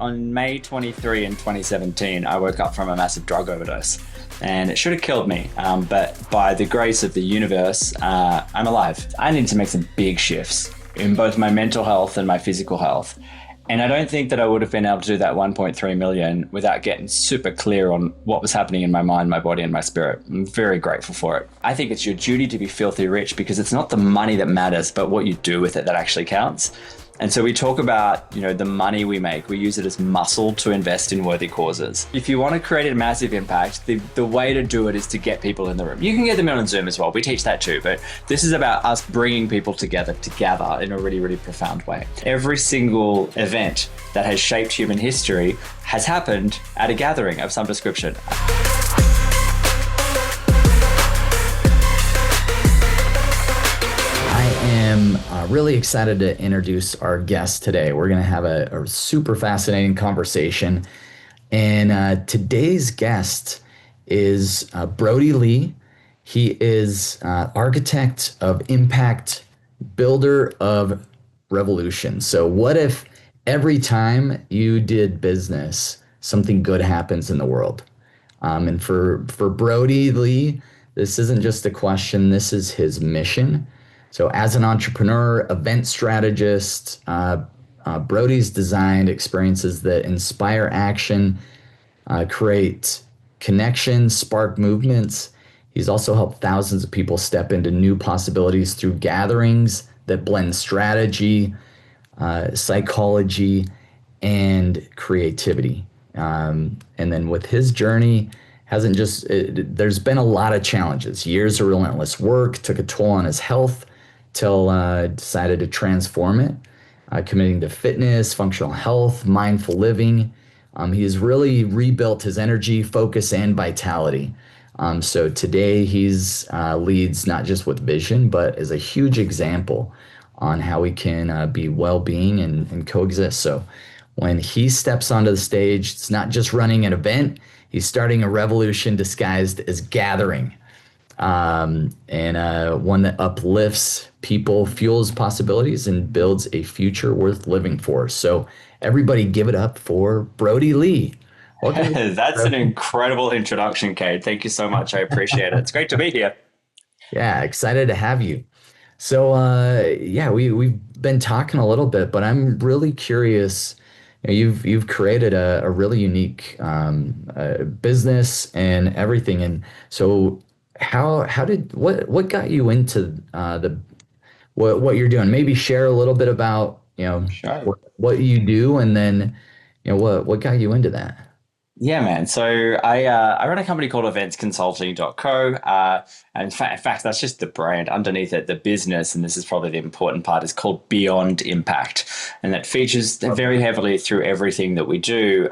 on May 23 in 2017, I woke up from a massive drug overdose and it should have killed me. But by the grace of the universe, I'm alive. I need to make some big shifts in both my mental health and my physical health. And I don't think that I would have been able to do that 1.3 million without getting super clear on what was happening in my mind, my body, and my spirit. I'm very grateful for it. I think it's your duty to be filthy rich because it's not the money that matters, but what you do with it that actually counts. And so we talk about, the money we make, we use it as muscle to invest in worthy causes. If you want to create a massive impact, the way to do it is to get people in the room. You can get them in on Zoom as well. We teach that too, but this is about us bringing people together in a really, really profound way. Every single event that has shaped human history has happened at a gathering of some description. I'm really excited to introduce our guest today. We're going to have a super fascinating conversation. And today's guest is Brody Lee. He is architect of impact, builder of revolution. So what if every time you did business, something good happens in the world? And for Brody Lee, this isn't just a question, this is his mission. So as an entrepreneur, event strategist, Brody's designed experiences that inspire action, create connections, spark movements. He's also helped thousands of people step into new possibilities through gatherings that blend strategy, psychology, and creativity. And then with his journey, there's been a lot of challenges. Years of relentless work took a toll on his health, till decided to transform it, committing to fitness, functional health, mindful living. He has really rebuilt his energy, focus, and vitality. So today he's leads not just with vision, but as a huge example on how we can be well-being and coexist. So when he steps onto the stage, it's not just running an event, he's starting a revolution disguised as gathering. And one that uplifts people, fuels possibilities, and builds a future worth living for. So everybody give it up for Brody Lee. That's an incredible introduction, Cade. Thank you so much. I appreciate it. It's great to be here. Yeah, excited to have you. So we've been talking a little bit, but I'm really curious. You've created a really unique business and everything, and so what got you into what you're doing? Maybe share a little bit about Sure. what you do, and then what got you into that. Yeah, man. So I run a company called eventsconsulting.co. And in fact, that's just the brand. Underneath it, the business, and this is probably the important part, is called Beyond Impact. And that features very heavily through everything that we do.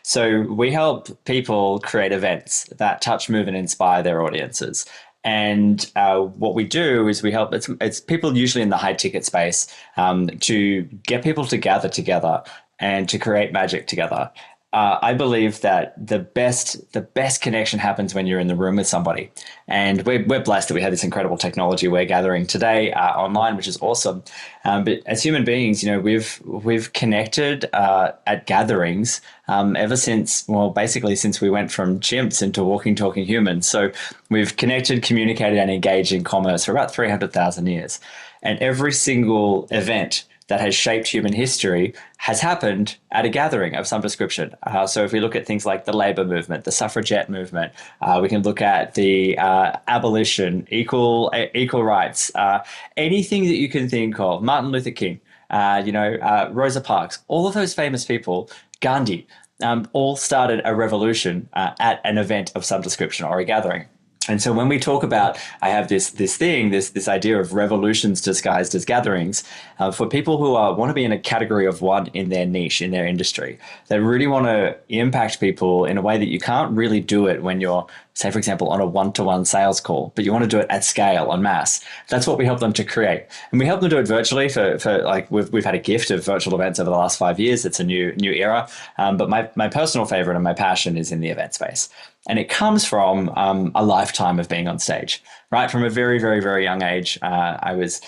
So we help people create events that touch, move, and inspire their audiences. And what we do is we help, it's people usually in the high ticket space, to get people to gather together and to create magic together. I believe that the best connection happens when you're in the room with somebody, and we're blessed that we have this incredible technology we're gathering today online, which is awesome. But as human beings, we've connected at gatherings ever since, basically since we went from chimps into walking, talking humans. So we've connected, communicated, and engaged in commerce for about 300,000 years, and every single event that has shaped human history has happened at a gathering of some description. So if we look at things like the labor movement, the suffragette movement, we can look at the abolition, equal rights, anything that you can think of, Martin Luther King, Rosa Parks, all of those famous people, Gandhi, all started a revolution at an event of some description or a gathering. And so when we talk about, I have this idea of revolutions disguised as gatherings, for people who want to be in a category of one in their niche, in their industry, that really want to impact people in a way that you can't really do it when you're, say, for example, on a one-to-one sales call, but you want to do it at scale, en masse. That's what we help them to create. And we help them do it virtually for like, we've had a gift of virtual events over the last 5 years. It's a new era. But my personal favorite and my passion is in the event space. And it comes from a lifetime of being on stage, right? From a very, very, very young age, I was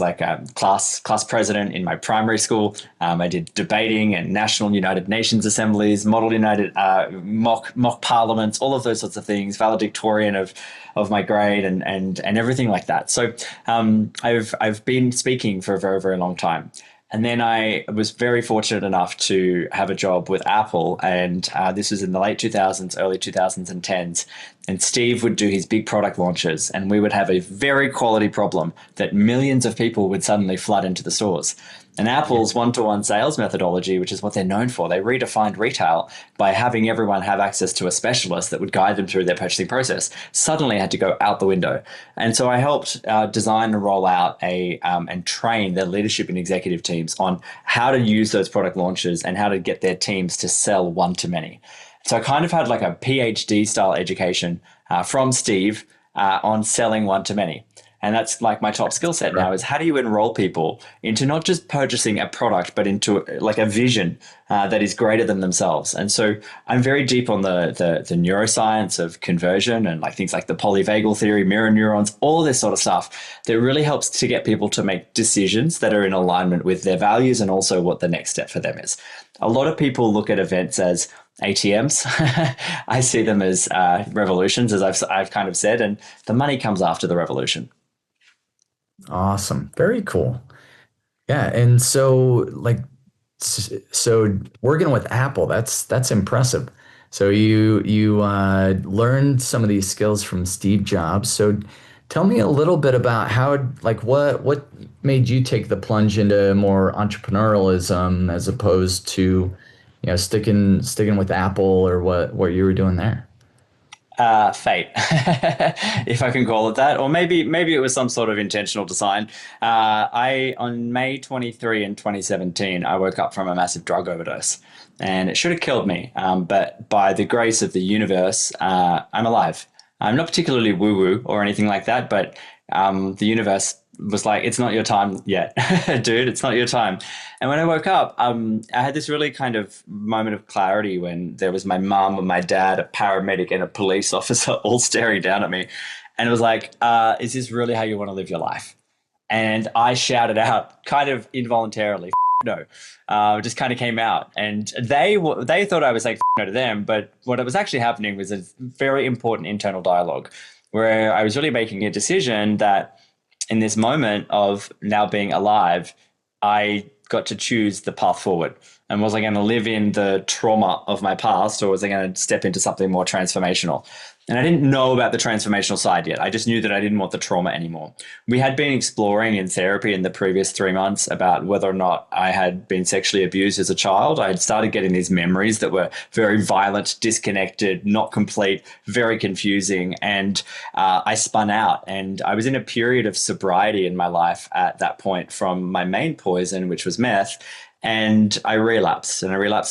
like a class president in my primary school. I did debating and national United Nations assemblies, model United mock parliaments, all of those sorts of things. Valedictorian of my grade and everything like that. So I've been speaking for a very, very long time. And then I was very fortunate enough to have a job with Apple. And this was in the late 2000s, early 2010s. And Steve would do his big product launches, and we would have a very quality problem that millions of people would suddenly flood into the stores. And Apple's one-to-one sales methodology, which is what they're known for, they redefined retail by having everyone have access to a specialist that would guide them through their purchasing process, suddenly had to go out the window. And so I helped design and roll out and train their leadership and executive teams on how to use those product launches and how to get their teams to sell one-to-many. So I kind of had like a PhD style education from Steve on selling one-to-many. And that's like my top skill set now is how do you enroll people into not just purchasing a product, but into like a vision that is greater than themselves. And so I'm very deep on the neuroscience of conversion and like things like the polyvagal theory, mirror neurons, all this sort of stuff that really helps to get people to make decisions that are in alignment with their values and also what the next step for them is. A lot of people look at events as ATMs. I see them as revolutions, as I've kind of said, and the money comes after the revolution. Awesome. Very cool. Yeah. And so so working with Apple, that's impressive. So you learned some of these skills from Steve Jobs. So tell me a little bit about how like what made you take the plunge into more entrepreneurialism as opposed to, sticking with Apple or what you were doing there? Fate, if I can call it that, or maybe it was some sort of intentional design. I on May 23 in 2017, I woke up from a massive drug overdose, and it should have killed me. But by the grace of the universe, I'm alive. I'm not particularly woo woo or anything like that, but the universe was like, it's not your time yet, dude. It's not your time. And when I woke up, I had this really kind of moment of clarity when there was my mum and my dad, a paramedic and a police officer all staring down at me. And it was like, is this really how you want to live your life? And I shouted out kind of involuntarily, no, just kind of came out. And they thought I was like, no to them. But what was actually happening was a very important internal dialogue where I was really making a decision that in this moment of now being alive, I got to choose the path forward. And was I going to live in the trauma of my past, or was I going to step into something more transformational? And I didn't know about the transformational side yet. I just knew that I didn't want the trauma anymore. We had been exploring in therapy in the previous 3 months about whether or not I had been sexually abused as a child. I had started getting these memories that were very violent, disconnected, not complete, very confusing. And I spun out. And I was in a period of sobriety in my life at that point from my main poison, which was meth. And I relapsed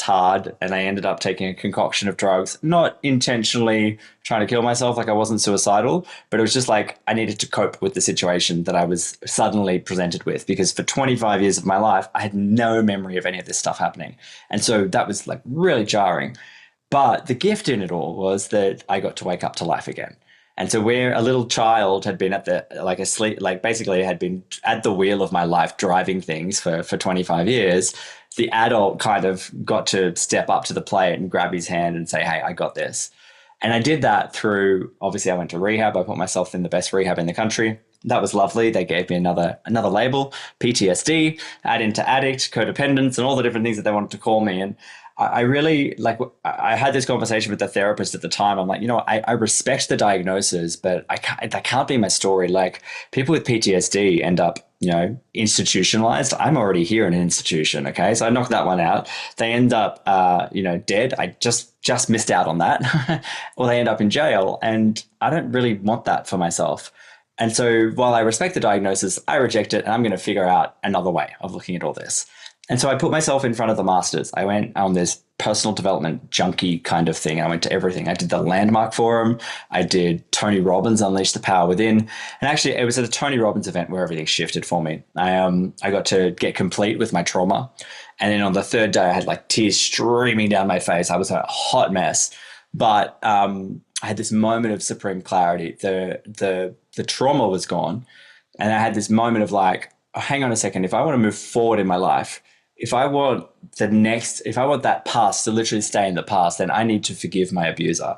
hard, and I ended up taking a concoction of drugs, not intentionally trying to kill myself. Like I wasn't suicidal, but it was just like I needed to cope with the situation that I was suddenly presented with, because for 25 years of my life, I had no memory of any of this stuff happening. And so that was like really jarring. But the gift in it all was that I got to wake up to life again. And so where a little child had been at the, like asleep, like basically had been at the wheel of my life driving things for 25 years, the adult kind of got to step up to the plate and grab his hand and say, hey, I got this. And I did that through, obviously I went to rehab. I put myself in the best rehab in the country. That was lovely. They gave me another label, PTSD, add into addict, codependence, and all the different things that they wanted to call me. And I really I had this conversation with the therapist at the time. I'm like, I respect the diagnosis, but that can't be my story. Like people with PTSD end up, institutionalized. I'm already here in an institution. Okay. So I knocked that one out. They end up, dead. I just missed out on that. Or they end up in jail. And I don't really want that for myself. And so while I respect the diagnosis, I reject it, and I'm going to figure out another way of looking at all this. And so I put myself in front of the masters. I went on this personal development junkie kind of thing. I went to everything. I did the Landmark Forum. I did Tony Robbins' Unleash the Power Within. And actually, it was at a Tony Robbins event where everything shifted for me. I got to get complete with my trauma. And then on the third day, I had like tears streaming down my face. I was a hot mess. But I had this moment of supreme clarity. The trauma was gone, and I had this moment of like, oh, hang on a second. If I want to move forward in my life, if I want that past to literally stay in the past, then I need to forgive my abuser.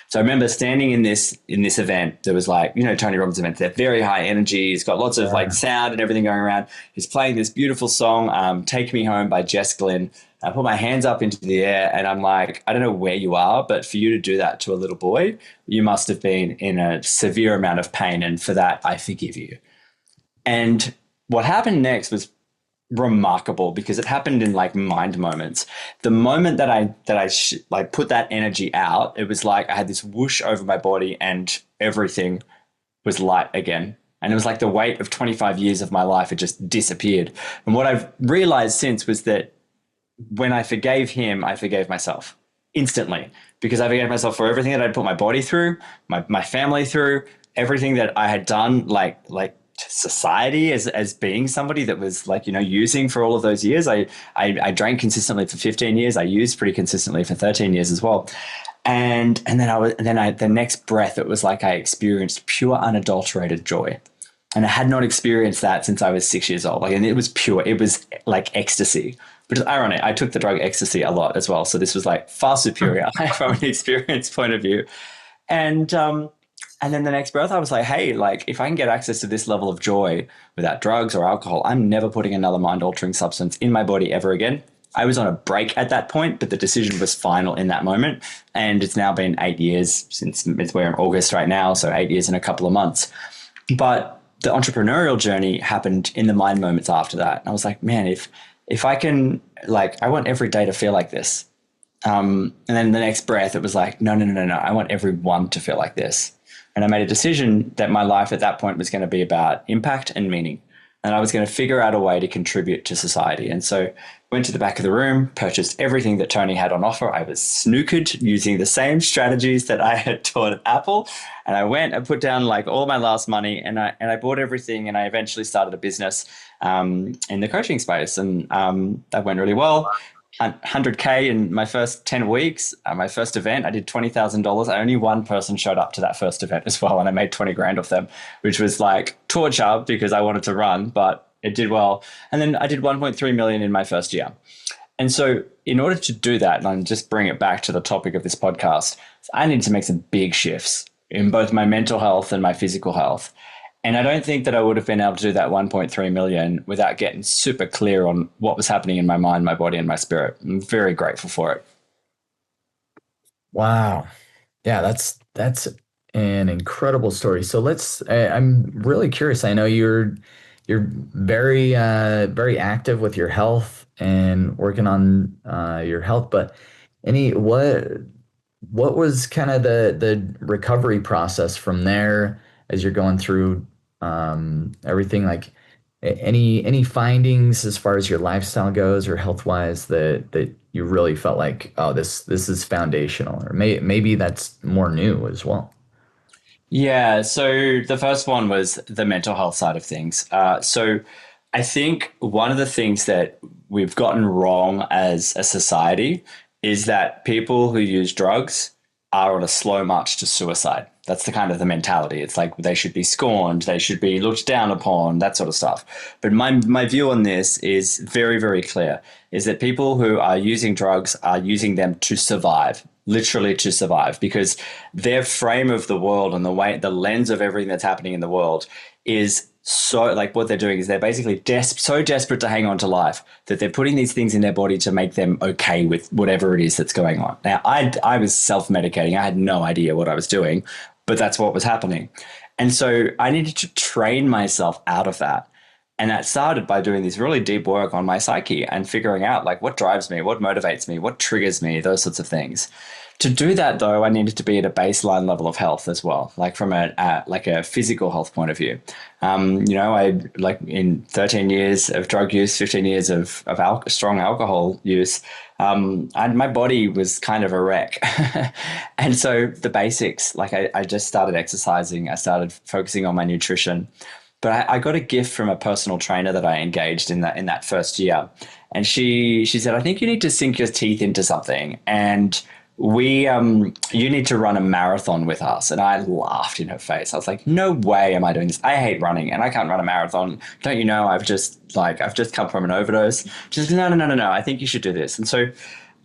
So I remember standing in this event. There was like, Tony Robbins events. They're very high energy. He's got lots of like sound and everything going around. He's playing this beautiful song, "Take Me Home" by Jess Glynn. I put my hands up into the air and I'm like, I don't know where you are, but for you to do that to a little boy, you must have been in a severe amount of pain. And for that, I forgive you. And what happened next was remarkable because it happened in like mind moments. The moment that I put that energy out, it was like I had this whoosh over my body and everything was light again. And it was like the weight of 25 years of my life had just disappeared. And what I've realized since was that when I forgave him, I forgave myself instantly, because I forgave myself for everything that I'd put my body through, my family through, everything that I had done, like society as being somebody that was like, using for all of those years. I drank consistently for 15 years. I used pretty consistently for 13 years as well. And then the next breath, it was like I experienced pure unadulterated joy. And I had not experienced that since I was 6 years old. Like, and it was pure. It was like ecstasy. But it's ironic. I took the drug ecstasy a lot as well. So this was like far superior from an experience point of view. And then the next breath, I was like, hey, like if I can get access to this level of joy without drugs or alcohol, I'm never putting another mind-altering substance in my body ever again. I was on a break at that point, but the decision was final in that moment. And it's now been 8 years since we're in August right now. So 8 years and a couple of months. But the entrepreneurial journey happened in the mind moments after that. And I was like, man, if I can, like, I want every day to feel like this. And then the next breath, it was like, no. I want everyone to feel like this. And I made a decision that my life at that point was going to be about impact and meaning. And I was going to figure out a way to contribute to society. And so went to the back of the room, purchased everything that Tony had on offer. I was snookered using the same strategies that I had taught at Apple. And I went and put down like all my last money and I bought everything. And I eventually started a business in the coaching space. And that went really well. 100K in my first 10 weeks. My first event, I did $20,000. Only one person showed up to that first event as well. And I made 20 grand off them, which was like torture because I wanted to run, but it did well. And then I did 1.3 million in my first year. And so in order to do that, and just bring it back to the topic of this podcast, I need to make some big shifts in both my mental health and my physical health. And I don't think that I would have been able to do that 1.3 million without getting super clear on what was happening in my mind, my body, and my spirit. I'm very grateful for it. Wow. Yeah, that's an incredible story. So I'm really curious. I know you're very active with your health and working on your health, but what was kind of the recovery process from there as you're going through everything? Like any findings as far as your lifestyle goes or health wise that you really felt like, oh, this is foundational, or maybe that's more new as well. Yeah. So the first one was the mental health side of things. So I think one of the things that we've gotten wrong as a society is that people who use drugs are on a slow march to suicide. That's the kind of the mentality. It's like they should be scorned, they should be looked down upon, that sort of stuff. But my view on this is very, very clear, is that people who are using drugs are using them to survive, literally to survive, because their frame of the world and the lens of everything that's happening in the world is so, like, what they're doing is they're basically so desperate to hang on to life that they're putting these things in their body to make them okay with whatever it is that's going on. Now, I was self-medicating. I had no idea what I was doing, but that's what was happening. And so I needed to train myself out of that. And that started by doing this really deep work on my psyche and figuring out like what drives me, what motivates me, what triggers me, those sorts of things. To do that, though, I needed to be at a baseline level of health as well, like from a physical health point of view. I like in 13 years of drug use, 15 years of strong alcohol use, and my body was kind of a wreck. And so the basics, like I just started exercising, I started focusing on my nutrition. But I got a gift from a personal trainer that I engaged in that first year, and she said, I think you need to sink your teeth into something. And we you need to run a marathon with us. And I laughed in her face. I was like, no way am I doing this. I hate running and I can't run a marathon. Don't you know, I've just come from an overdose. She's like, no, I think you should do this. And so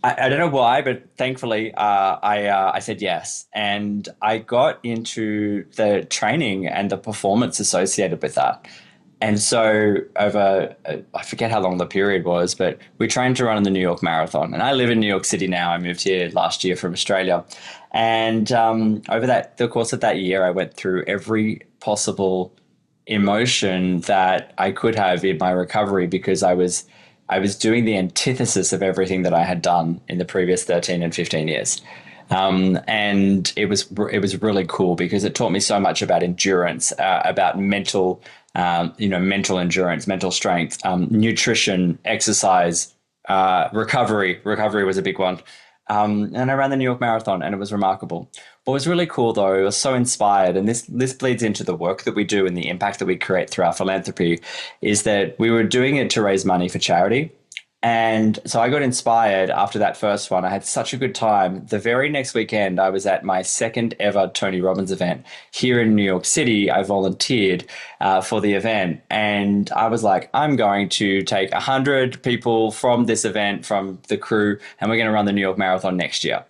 I don't know why, but thankfully I said yes. And I got into the training and the performance associated with that. And so over, I forget how long the period was, but we trained to run the New York Marathon. And I live in New York City now. I moved here last year from Australia. And over the course of that year, I went through every possible emotion that I could have in my recovery because I was doing the antithesis of everything that I had done in the previous 13 and 15 years. And it was really cool because it taught me so much about endurance, about mental endurance, mental strength, nutrition, exercise, recovery. Recovery was a big one. And I ran the New York Marathon, and it was remarkable. What was really cool, though, I was so inspired, and this bleeds into the work that we do and the impact that we create through our philanthropy, is that we were doing it to raise money for charity. And so I got inspired after that first one. I had such a good time. The very next weekend, I was at my second ever Tony Robbins event here in New York City. I volunteered for the event. And I was like, I'm going to take 100 people from this event, from the crew, and we're going to run the New York Marathon next year.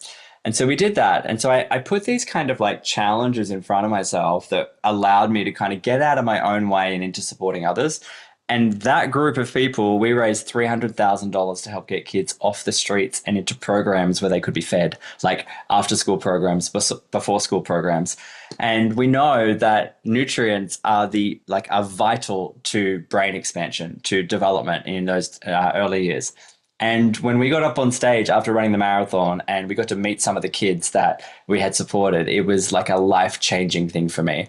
And so we did that. And so I put these kind of like challenges in front of myself that allowed me to kind of get out of my own way and into supporting others. And that group of people, we raised $300,000 to help get kids off the streets and into programs where they could be fed, like after school programs, before school programs. And we know that nutrients are vital to brain expansion, to development in those early years. And when we got up on stage after running the marathon and we got to meet some of the kids that we had supported, it was like a life-changing thing for me.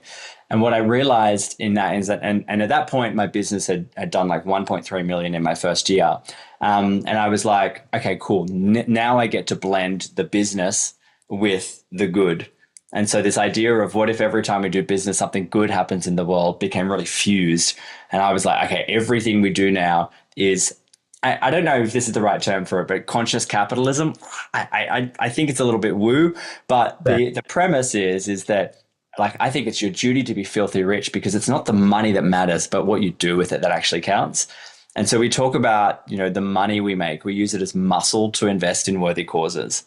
And what I realized in that is that, and at that point, my business had done like 1.3 million in my first year. And I was like, okay, cool. Now I get to blend the business with the good. And so this idea of what if every time we do business, something good happens in the world became really fused. And I was like, okay, everything we do now is, I don't know if this is the right term for it, but conscious capitalism. I think it's a little bit woo, but the premise is that, like, I think it's your duty to be filthy rich because it's not the money that matters, but what you do with it that actually counts. And so we talk about, the money we make, we use it as muscle to invest in worthy causes.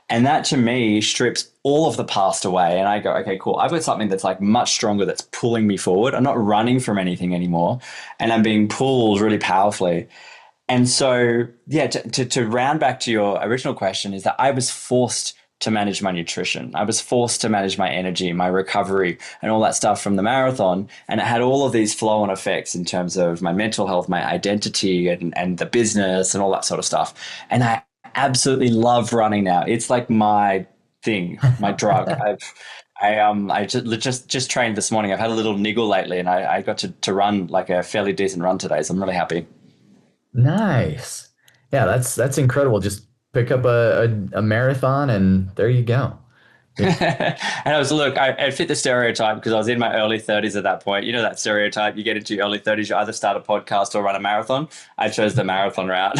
And that to me strips all of the past away. And I go, okay, cool. I've got something that's like much stronger that's pulling me forward. I'm not running from anything anymore. And I'm being pulled really powerfully. And so, yeah, to round back to your original question is that I was forced to manage my nutrition. I was forced to manage my energy, my recovery, and all that stuff from the marathon. And it had all of these flow-on effects in terms of my mental health, my identity, and the business and all that sort of stuff. And I absolutely love running now. It's like my thing, my drug. I just trained this morning. I've had a little niggle lately, and I got to run like a fairly decent run today. So I'm really happy. Nice. Yeah, that's incredible. Just pick up a marathon and there you go. And I fit the stereotype because I was in my early 30s at that point. You know that stereotype, you get into your early 30s, you either start a podcast or run a marathon. I chose the marathon route.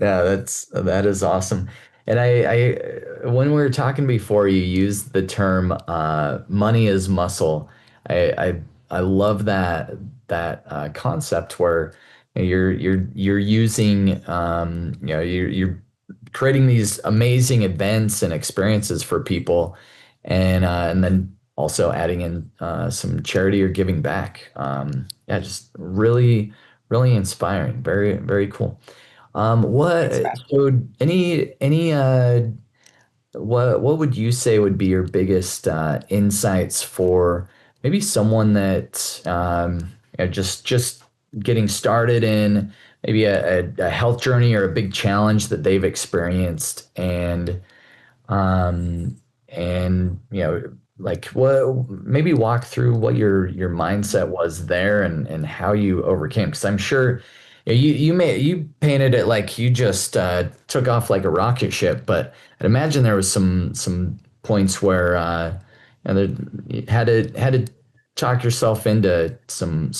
Yeah, that is awesome. And I when we were talking before, you used the term money is muscle. I love that concept where you're using you're creating these amazing events and experiences for people, and then also adding in some charity or giving back. Yeah, just really inspiring. Very very cool. What Thanks, man. so any what would you say would be your biggest insights for maybe someone that just getting started in maybe a health journey or a big challenge that they've experienced um, and like what maybe walk through what your mindset was there and how you overcame because I'm sure you painted it like you just took off like a rocket ship, but I'd imagine there was some points where you had to talk yourself into some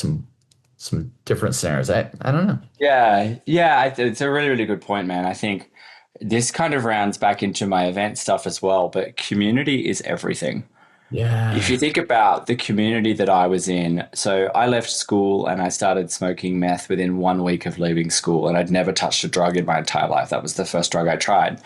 different scenarios. I don't know. Yeah, it's a really, really good point, man. I think this kind of rounds back into my event stuff as well, but community is everything. If you Yeah. think about the community that I was in, so I left school and I started smoking meth within 1 week of leaving school, and I'd never touched a drug in my entire life. That was the first drug I tried.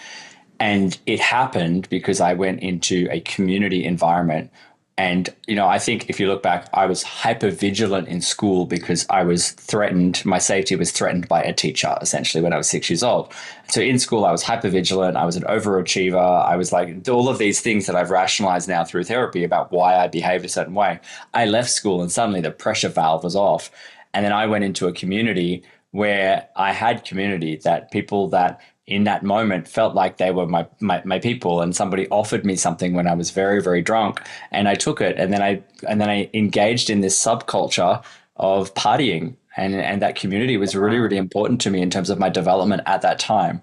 And it happened because I went into a community environment. And, I think if you look back, I was hyper vigilant in school because I was threatened. My safety was threatened by a teacher, essentially, when I was 6 years old. So in school, I was hyper vigilant. I was an overachiever. I was like all of these things that I've rationalized now through therapy about why I behaved a certain way. I left school and suddenly the pressure valve was off. And then I went into a community where I had community, that people that in that moment felt like they were my people, and somebody offered me something when I was very, very drunk, and I took it, and then I engaged in this subculture of partying, and that community was really, really important to me in terms of my development at that time.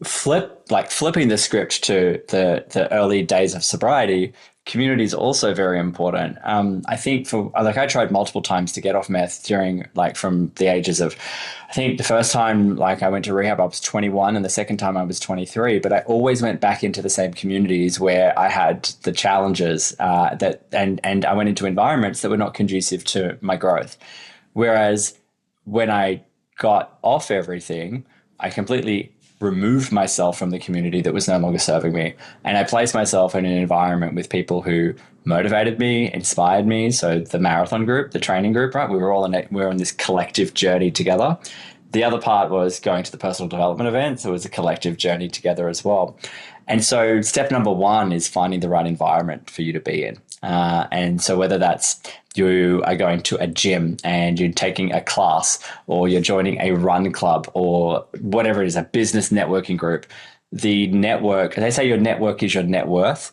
Flipping the script to the early days of sobriety, community is also very important. I think I tried multiple times to get off meth during from the ages of, I think the first time I went to rehab I was 21, and the second time I was 23, but I always went back into the same communities where I had the challenges, and I went into environments that were not conducive to my growth. Whereas when I got off everything, I completely removed myself from the community that was no longer serving me. And I placed myself in an environment with people who motivated me, inspired me. So the marathon group, the training group, right? We were on this collective journey together. The other part was going to the personal development event. So it was a collective journey together as well. And so step number one is finding the right environment for you to be in. And so whether that's you are going to a gym and you're taking a class, or you're joining a run club, or whatever it is, a business networking group, the network, they say your network is your net worth.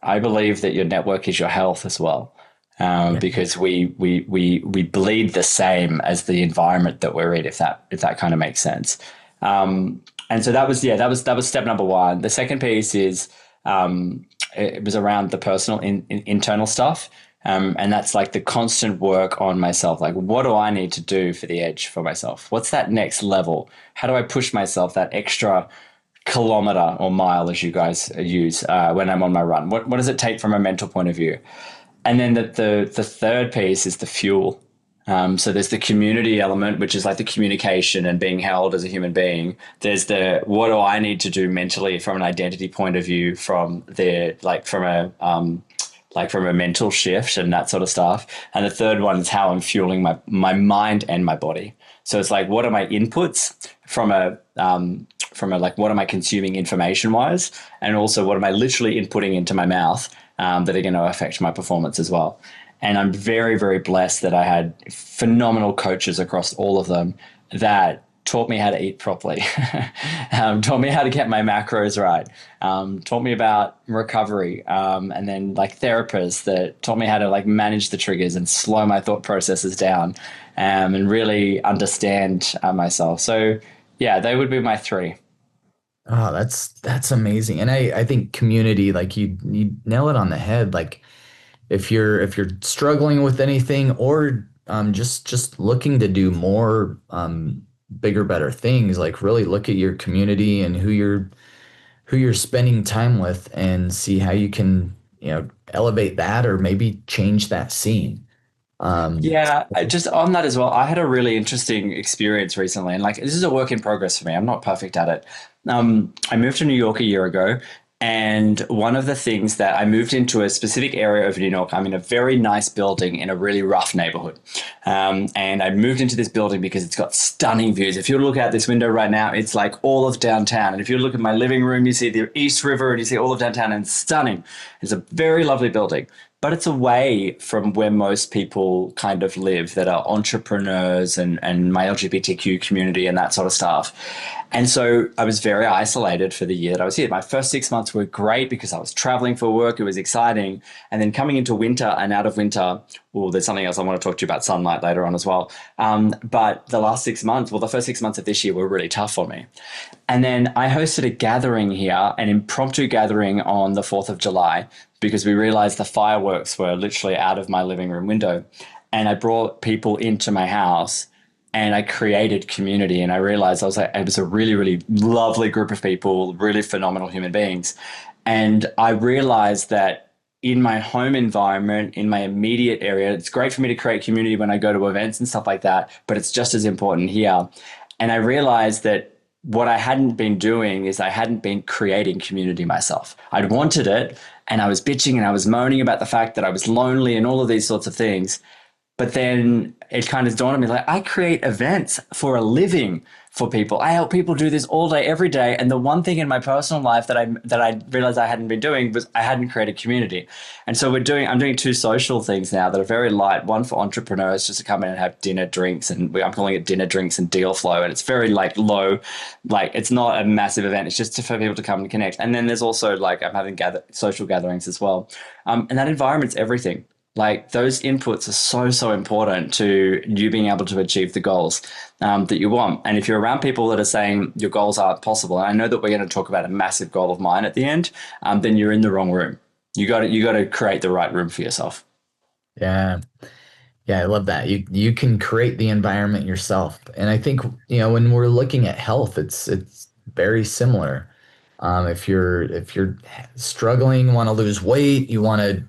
I believe that your network is your health as well. Yeah. Because we bleed the same as the environment that we're in, if that kind of makes sense. And so that was step number one. The second piece is it was around the personal internal stuff. And that's like the constant work on myself. Like, what do I need to do for the edge for myself? What's that next level? How do I push myself that extra kilometer or mile, as you guys use, when I'm on my run? What does it take from a mental point of view? And then the third piece is the fuel. So there's the community element, which is like the communication and being held as a human being. There's the what do I need to do mentally from an identity point of view, from from a mental shift and that sort of stuff. And the third one is how I'm fueling my mind and my body. So it's like, what are my inputs from a what am I consuming information wise, and also what am I literally inputting into my mouth that are going to affect my performance as well. And I'm very, very blessed that I had phenomenal coaches across all of them that taught me how to eat properly, taught me how to get my macros right, taught me about recovery, and then therapists that taught me how to manage the triggers and slow my thought processes down, and really understand myself. So yeah, they would be my three. Oh, that's amazing. And I think community, like you nail it on the head. Like if you're struggling with anything, or just looking to do more bigger, better things, like really look at your community and who you're spending time with, and see how you can, elevate that, or maybe change that scene. Um, Yeah, just on that as well, I had a really interesting experience recently, and this is a work in progress for me. I'm not perfect at it. I moved to New York a year ago, and one of the things that I moved into a specific area of New York. I'm in a very nice building in a really rough neighborhood, and I moved into this building because it's got stunning views. If you look out this window right now, it's like all of downtown, and if you look at my living room, you see the East River, and you see all of downtown, and it's stunning. It's a very lovely building, but it's away from where most people kind of live that are entrepreneurs and my LGBTQ community and that sort of stuff. And so I was very isolated for the year that I was here. My first 6 months were great because I was traveling for work. It was exciting. And then coming into winter and out of winter, well, there's something else I want to talk to you about sunlight later on as well. But the last 6 months, well, the first 6 months of this year were really tough for me. And then I hosted a gathering here, an impromptu gathering on the 4th of July, because we realized the fireworks were literally out of my living room window. And I brought people into my house, and I created community. And I realized I was like, it was a really, really lovely group of people, really phenomenal human beings. And I realized that in my home environment, in my immediate area, it's great for me to create community when I go to events and stuff like that, but it's just as important here. And I realized that what I hadn't been doing is I hadn't been creating community myself. I'd wanted it and I was bitching and I was moaning about the fact that I was lonely and all of these sorts of things. But then it kind of dawned on me like I create events for a living for people. I help people do this all day, every day. And the one thing in my personal life that I realized I hadn't been doing was I hadn't created community. And so I'm doing two social things now that are very light. One for entrepreneurs just to come in and have dinner, drinks, and I'm calling it dinner, drinks, and deal flow. And it's very like low, like it's not a massive event. It's just for people to come and connect. And then there's also like I'm having social gatherings as well. And that environment's everything. Like those inputs are so, so important to you being able to achieve the goals that you want. And if you're around people that are saying your goals aren't possible, and I know that we're going to talk about a massive goal of mine at the end, then you're in the wrong room. You got to create the right room for yourself. Yeah. Yeah, I love that. You can create the environment yourself. And I think, when we're looking at health, it's very similar. If you're struggling, want to lose weight, you want to,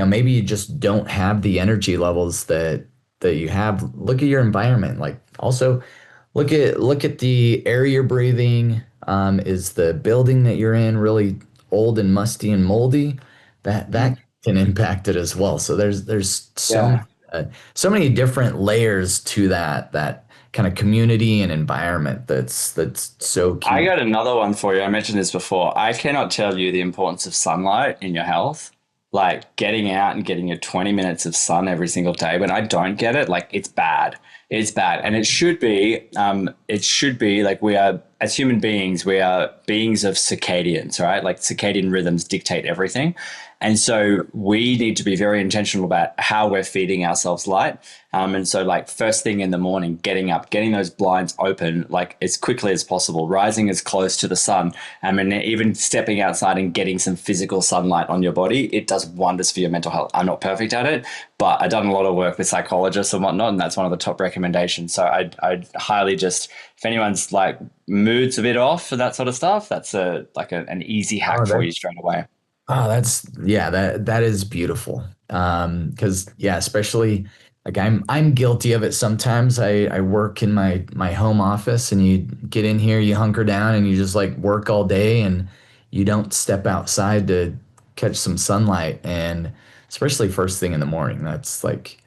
maybe you just don't have the energy levels that you have. Look at your environment. Like also look at the air you're breathing. Is the building that you're in really old and musty and moldy? That can impact it as well. So there's Yeah. so many different layers to that kind of community and environment that's so I key. got another one for you. I mentioned this before. I cannot tell you the importance of sunlight in your health. Like getting out and getting your 20 minutes of sun every single day. When I don't get it, like it's bad. It's bad. And it should be like we are, as human beings, we are beings of circadians, right? Like circadian rhythms dictate everything. And so we need to be very intentional about how we're feeding ourselves light. And so like first thing in the morning, getting up, getting those blinds open, like as quickly as possible, rising as close to the sun. And even stepping outside and getting some physical sunlight on your body, it does wonders for your mental health. I'm not perfect at it, but I've done a lot of work with psychologists and whatnot. And that's one of the top recommendations. So I'd highly just, if anyone's like mood's a bit off for that sort of stuff, that's an easy Oh, hack for you straight away. that's yeah, that is beautiful. Because yeah, especially like I'm guilty of it sometimes. I work in my home office and you get in here, you hunker down and you just like work all day and you don't step outside to catch some sunlight and especially first thing in the morning. That's like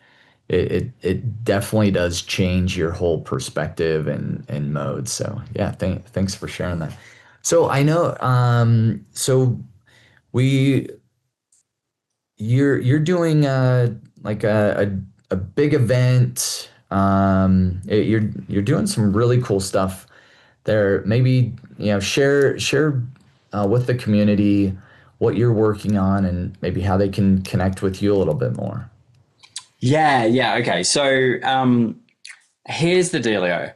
it definitely does change your whole perspective and mode. So yeah, thanks for sharing that. So I know so we you're doing like a big event. You're doing some really cool stuff there. Maybe share with the community what you're working on and maybe how they can connect with you a little bit more. Yeah, yeah. Okay. So here's the dealio.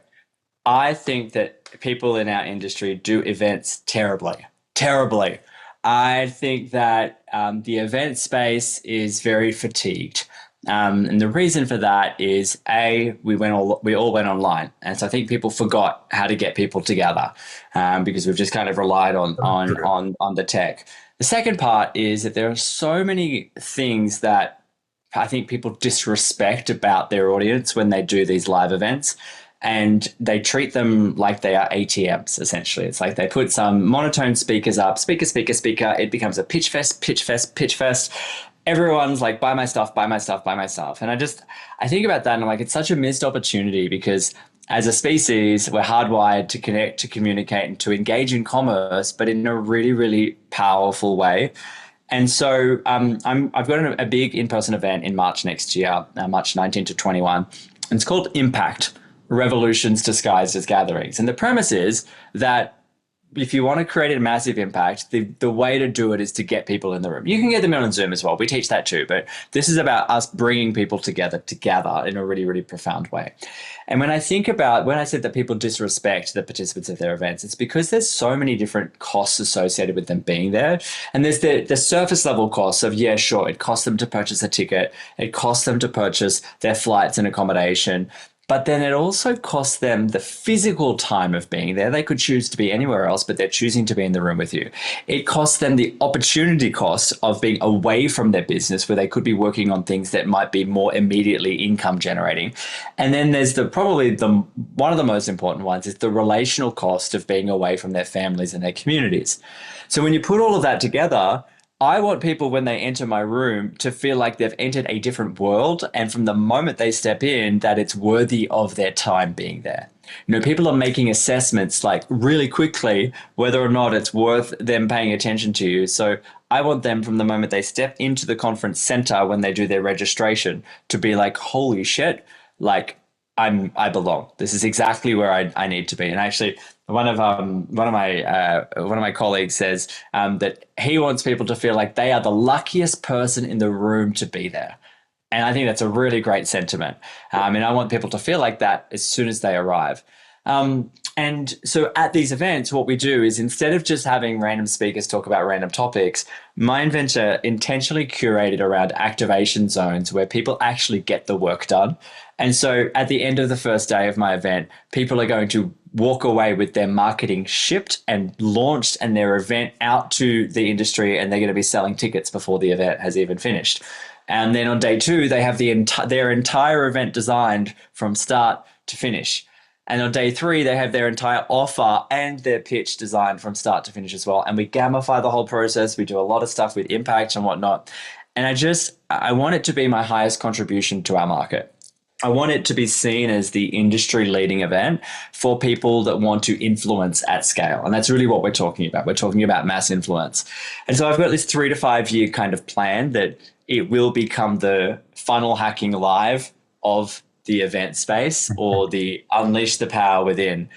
I think that people in our industry do events terribly, terribly. I think that the event space is very fatigued. And the reason for that is we all went online, and so I think people forgot how to get people together because we've just kind of relied on the tech. The second part is that there are so many things that I think people disrespect about their audience when they do these live events. And they treat them like they are ATMs, essentially. It's like they put some monotone speakers up, speaker, speaker, speaker. It becomes a pitch fest, pitch fest, pitch fest. Everyone's like, buy my stuff, buy my stuff, buy my stuff. And I think about that and I'm like, it's such a missed opportunity because as a species, we're hardwired to connect, to communicate, and to engage in commerce, but in a really, really powerful way. And so I've got a big in-person event in March next year, March 19 to 21. And it's called Impact Revolutions Disguised as Gatherings. And the premise is that if you want to create a massive impact, the way to do it is to get people in the room. You can get them in on Zoom as well. We teach that too. But this is about us bringing people together in a really, really profound way. And when I said that people disrespect the participants of their events, it's because there's so many different costs associated with them being there. And there's the surface level costs of, yeah, sure, it costs them to purchase a ticket. It costs them to purchase their flights and accommodation. But then it also costs them the physical time of being there. They could choose to be anywhere else, but they're choosing to be in the room with you. It costs them the opportunity cost of being away from their business where they could be working on things that might be more immediately income generating. And then there's the one of the most important ones is the relational cost of being away from their families and their communities. So when you put all of that together, I want people when they enter my room to feel like they've entered a different world. And from the moment they step in, that it's worthy of their time being there. People are making assessments like really quickly whether or not it's worth them paying attention to you. So I want them from the moment they step into the conference center when they do their registration to be like, holy shit, like I belong. This is exactly where I need to be. And actually, one of my colleagues says that he wants people to feel like they are the luckiest person in the room to be there. And I think that's a really great sentiment. And I want people to feel like that as soon as they arrive. And so at these events, what we do is instead of just having random speakers talk about random topics, my inventor intentionally curated around activation zones where people actually get the work done. And so at the end of the first day of my event, people are going to walk away with their marketing shipped and launched and their event out to the industry, and they're going to be selling tickets before the event has even finished. And then on day two, they have their entire event designed from start to finish. And on day three, they have their entire offer and their pitch designed from start to finish as well. And we gamify the whole process. We do a lot of stuff with impact and whatnot. And I want it to be my highest contribution to our market. I want it to be seen as the industry leading event for people that want to influence at scale. And that's really what we're talking about. We're talking about mass influence. And so I've got this 3 to 5 year kind of plan that it will become the funnel hacking live of the event space or the unleash the power within.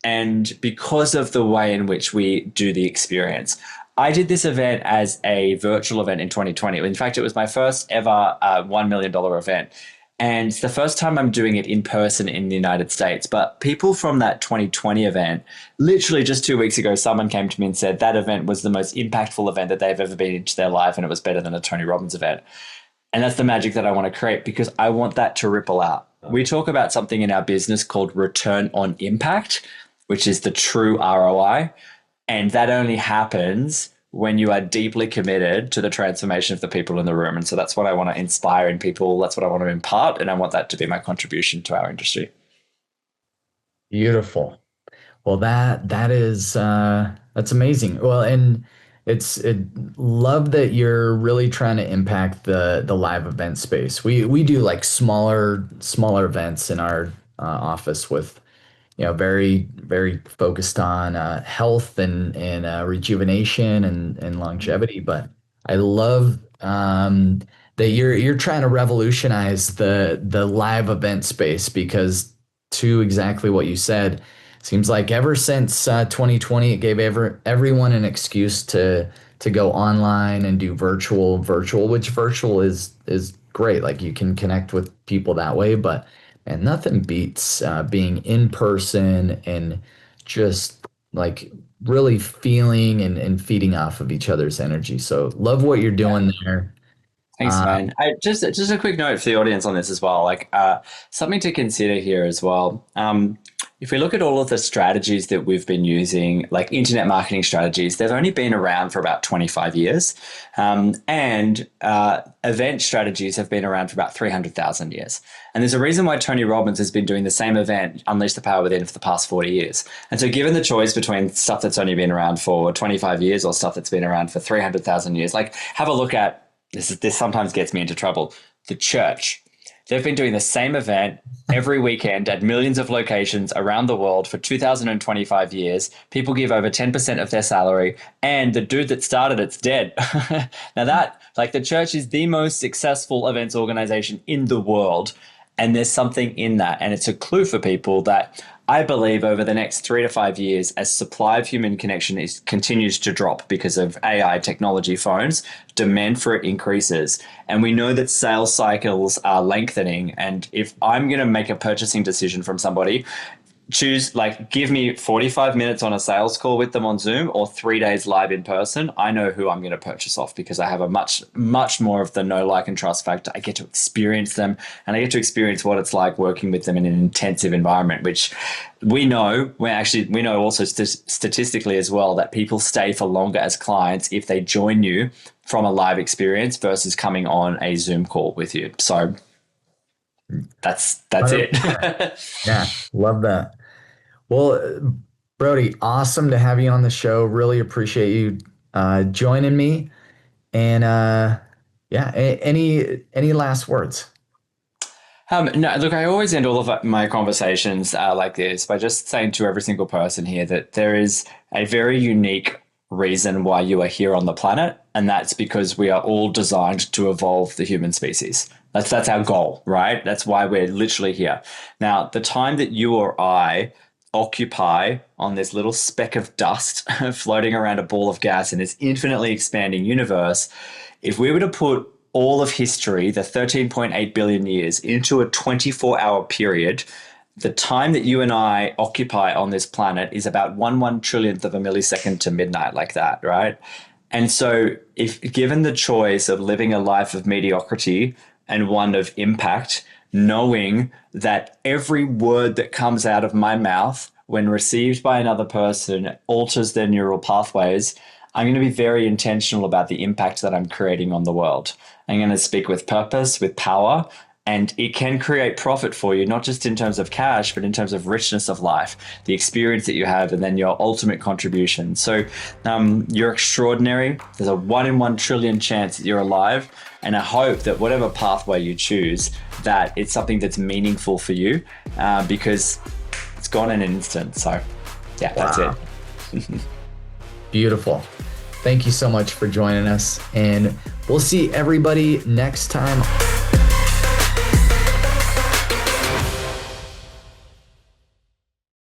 And because of the way in which we do the experience, I did this event as a virtual event in 2020. In fact, it was my first ever $1 million event. And it's the first time I'm doing it in person in the United States. But people from that 2020 event, literally just 2 weeks ago, someone came to me and said that event was the most impactful event that they've ever been into their life. And it was better than a Tony Robbins event. And that's the magic that I want to create because I want that to ripple out. We talk about something in our business called return on impact, which is the true ROI. And that only happens when you are deeply committed to the transformation of the people in the room. And so that's what I want to inspire in people. That's what I want to impart. And I want that to be my contribution to our industry. Beautiful. Well, that is that's amazing. Well, and love that you're really trying to impact the live event space. We do like smaller events in our office with very, very focused on health and rejuvenation and longevity. But I love that you're trying to revolutionize the live event space because to exactly what you said, seems like ever since 2020, it gave everyone an excuse to go online and do virtual, which virtual is great. Like you can connect with people that way, but and nothing beats being in person and just like really feeling and feeding off of each other's energy. So love what you're doing there. Thanks, man. Just a quick note for the audience on this as well. Like something to consider here as well. If we look at all of the strategies that we've been using, like internet marketing strategies, they've only been around for about 25 years. And event strategies have been around for about 300,000 years. And there's a reason why Tony Robbins has been doing the same event, Unleash the Power Within, for the past 40 years. And so given the choice between stuff that's only been around for 25 years or stuff that's been around for 300,000 years, like have a look at, this sometimes gets me into trouble, the church. They've been doing the same event every weekend at millions of locations around the world for 2025 years. People give over 10% of their salary, and the dude that started it's dead. Now that, like, the church is the most successful events organization in the world, and there's something in that, and it's a clue for people that I believe over the next 3 to 5 years, as supply of human connection continues to drop because of AI technology phones, demand for it increases. And we know that sales cycles are lengthening. And if I'm going to make a purchasing decision from somebody, choose, like, give me 45 minutes on a sales call with them on Zoom or 3 days live in person. I know who I'm going to purchase off because I have a much more of the know, like, and trust factor. I get to experience them, and I get to experience what it's like working with them in an intensive environment, which we know, we know also statistically as well that people stay for longer as clients if they join you from a live experience versus coming on a Zoom call with you. So that's it. Yeah, love that. Well, Brody, awesome to have you on the show. Really appreciate you joining me. And yeah, any last words? No, look, I always end all of my conversations like this by just saying to every single person here that there is a very unique reason why you are here on the planet, and that's because we are all designed to evolve the human species. That's our goal, right? That's why we're literally here. Now, the time that you or I occupy on this little speck of dust floating around a ball of gas in this infinitely expanding universe, if we were to put all of history, the 13.8 billion years, into a 24-hour period, the time that you and I occupy on this planet is about 1/1 trillionth of a millisecond to midnight, like that, right? And so if given the choice of living a life of mediocrity and one of impact, knowing that every word that comes out of my mouth when received by another person alters their neural pathways, I'm going to be very intentional about the impact that I'm creating on the world. I'm going to speak with purpose, with power, and it can create profit for you, not just in terms of cash, but in terms of richness of life, the experience that you have, and then your ultimate contribution. So you're extraordinary. There's a 1 in 1 trillion chance that you're alive. And I hope that whatever pathway you choose, that it's something that's meaningful for you because it's gone in an instant. So yeah, that's it. Beautiful. Thank you so much for joining us. And we'll see everybody next time.